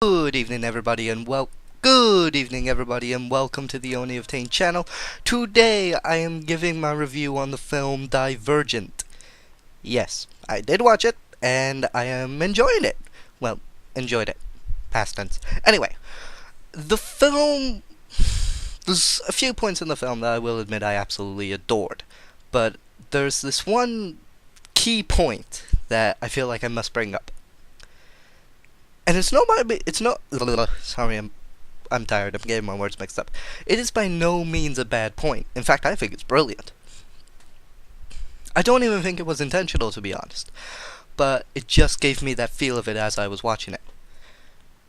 Good evening, everybody, and welcome to the Only Obtained channel. Today, I am giving my review on the film Divergent. Yes, I did watch it, and I am enjoying it. Well, enjoyed it. Past tense. Anyway, the film... There's a few points in the film that I will admit I absolutely adored. But there's this one key point that I feel like I must bring up. And it's not. Sorry, I'm tired. I'm getting my words mixed up. It is by no means a bad point. In fact, I think it's brilliant. I don't even think it was intentional, to be honest. But it just gave me that feel of it as I was watching it.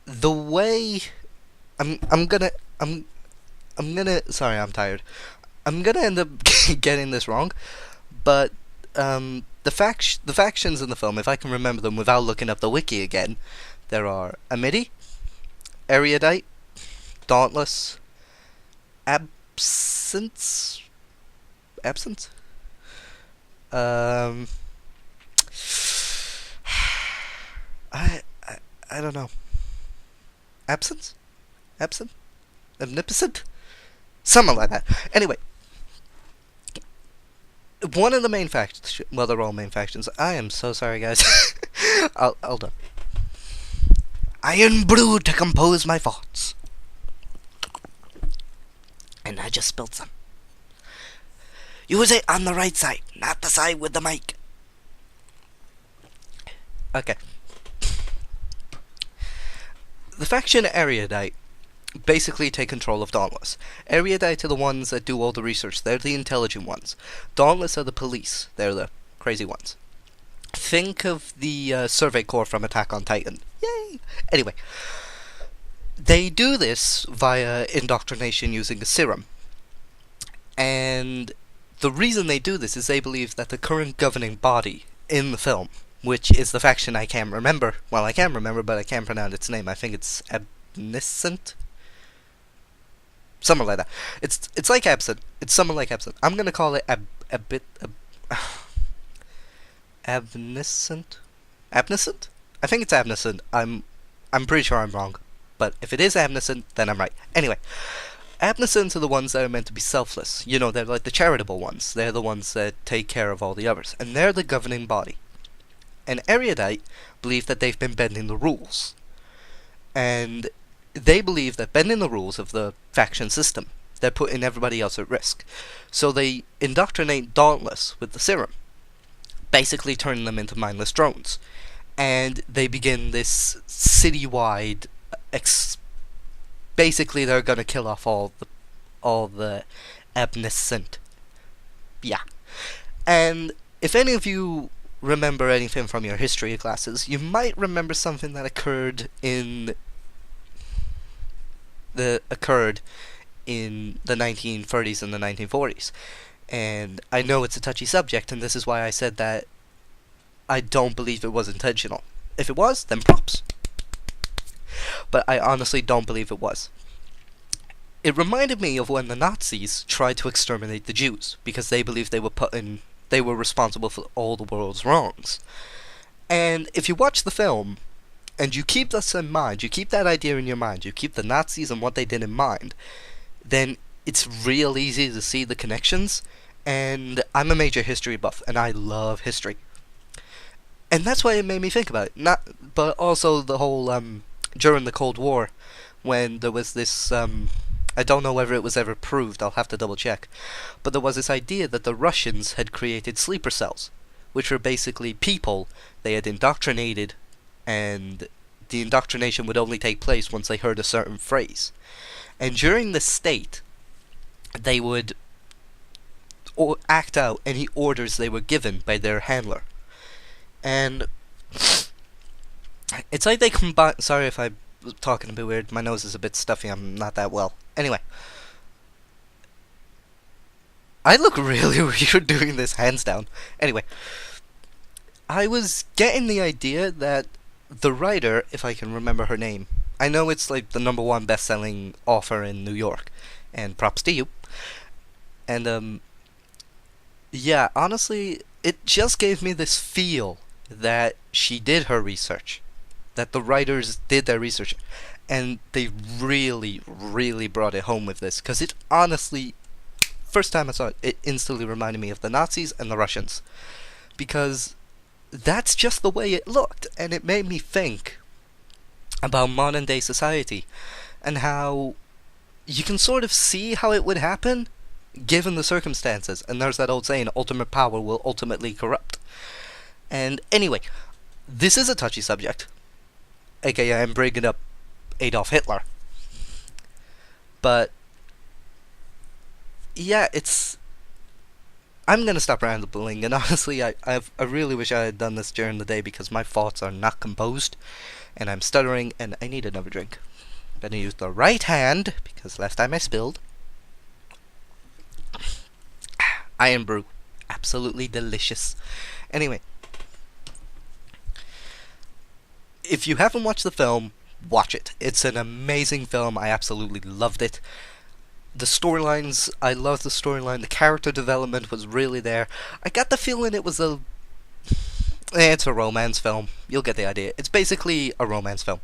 The way I'm gonna. Sorry, I'm tired. I'm gonna end up getting this wrong, but the factions in the film, if I can remember them without looking up the wiki again. There are Amity, Erudite, Dauntless, Absence? Um, I don't know. Absence? Absent? Omnipotent? Something like that. Anyway, one of the main factions, well, they're all main factions. I am so sorry, guys. Hold on. Iron brew to compose my thoughts. And I just spilled some. Use it on the right side, not the side with the mic. Okay. The faction Erudite basically take control of Dauntless. Erudite are the ones that do all the research. They're the intelligent ones. Dauntless are the police. They're the crazy ones. Think of the Survey Corps from Attack on Titan. Yay! Anyway, they do this via indoctrination using a serum. And the reason they do this is they believe that the current governing body in the film, which is the faction I can't remember. Well, I can remember, but I can't pronounce its name. I think it's Absent? Something like that. It's like Absent. It's something like Absent. I'm gonna call it Abnescent? Abnescent? I think it's Abnescent. I'm pretty sure I'm wrong. But if it is Abnescent, then I'm right. Anyway, Abnescents are the ones that are meant to be selfless. You know, they're like the charitable ones. They're the ones that take care of all the others. And they're the governing body. And Erudite believe that they've been bending the rules. And they believe that bending the rules of the faction system, they're putting everybody else at risk. So they indoctrinate Dauntless with the serum, basically turning them into mindless drones. And they begin this citywide basically they're gonna kill off all the Abnescent. Yeah. And if any of you remember anything from your history classes, you might remember something that occurred in the 1930s and the 1940s. And I know it's a touchy subject, and this is why I said that I don't believe it was intentional. If it was, then props. But I honestly don't believe it was. It reminded me of when the Nazis tried to exterminate the Jews, because they believed they were responsible for all the world's wrongs. And if you watch the film, and you keep this in mind, you keep that idea in your mind, you keep the Nazis and what they did in mind, then it's real easy to see the connections. And I'm a major history buff, and I love history. And that's why it made me think about it. But also the whole, during the Cold War, when there was this, I don't know whether it was ever proved, I'll have to double check, but there was this idea that the Russians had created sleeper cells, which were basically people they had indoctrinated, and the indoctrination would only take place once they heard a certain phrase. And during this state, they would act out any orders they were given by their handler. And it's like they combine... Sorry if I'm talking a bit weird. My nose is a bit stuffy. I'm not that well. Anyway. I look really weird doing this, hands down. Anyway. I was getting the idea that the writer, if I can remember her name... I know it's like the #1 best-selling author in New York. And props to you. And, yeah, honestly, it just gave me this feel that she did her research. that the writers did their research, and they really, really brought it home with this, because it honestly, first time I saw it, it instantly reminded me of the Nazis and the Russians, because that's just the way it looked, and it made me think about modern day society, and how you can sort of see how it would happen, given the circumstances, and there's that old saying, ultimate power will ultimately corrupt. And anyway, this is a touchy subject, aka I'm bringing up Adolf Hitler. But yeah, I'm gonna stop rambling, and honestly, I really wish I had done this during the day, because my thoughts are not composed, and I'm stuttering, and I need another drink. I'm gonna use the right hand, because last time I spilled. Iron brew. Absolutely delicious. Anyway, if you haven't watched the film, watch it. It's an amazing film. I absolutely loved it. The storylines, I loved the storyline. The character development was really there. I got the feeling it was it's a romance film. You'll get the idea. It's basically a romance film.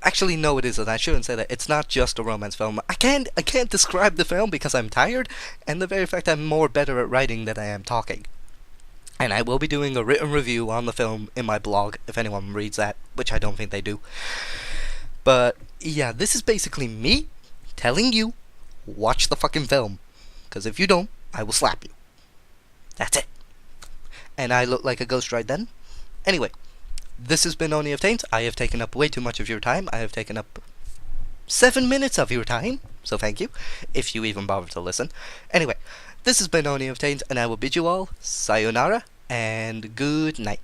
Actually, no, it isn't. I shouldn't say that. It's not just a romance film. I can't describe the film because I'm tired, and the very fact I'm more better at writing than I am talking. And I will be doing a written review on the film in my blog, if anyone reads that, which I don't think they do. But yeah, this is basically me telling you, watch the fucking film. Because if you don't, I will slap you. That's it. And I look like a ghost right then. Anyway, this has been Oni of Taint. I have taken up way too much of your time. I have taken up 7 minutes of your time. So thank you, if you even bother to listen. Anyway, this has been Oni of Taint, and I will bid you all sayonara and good night.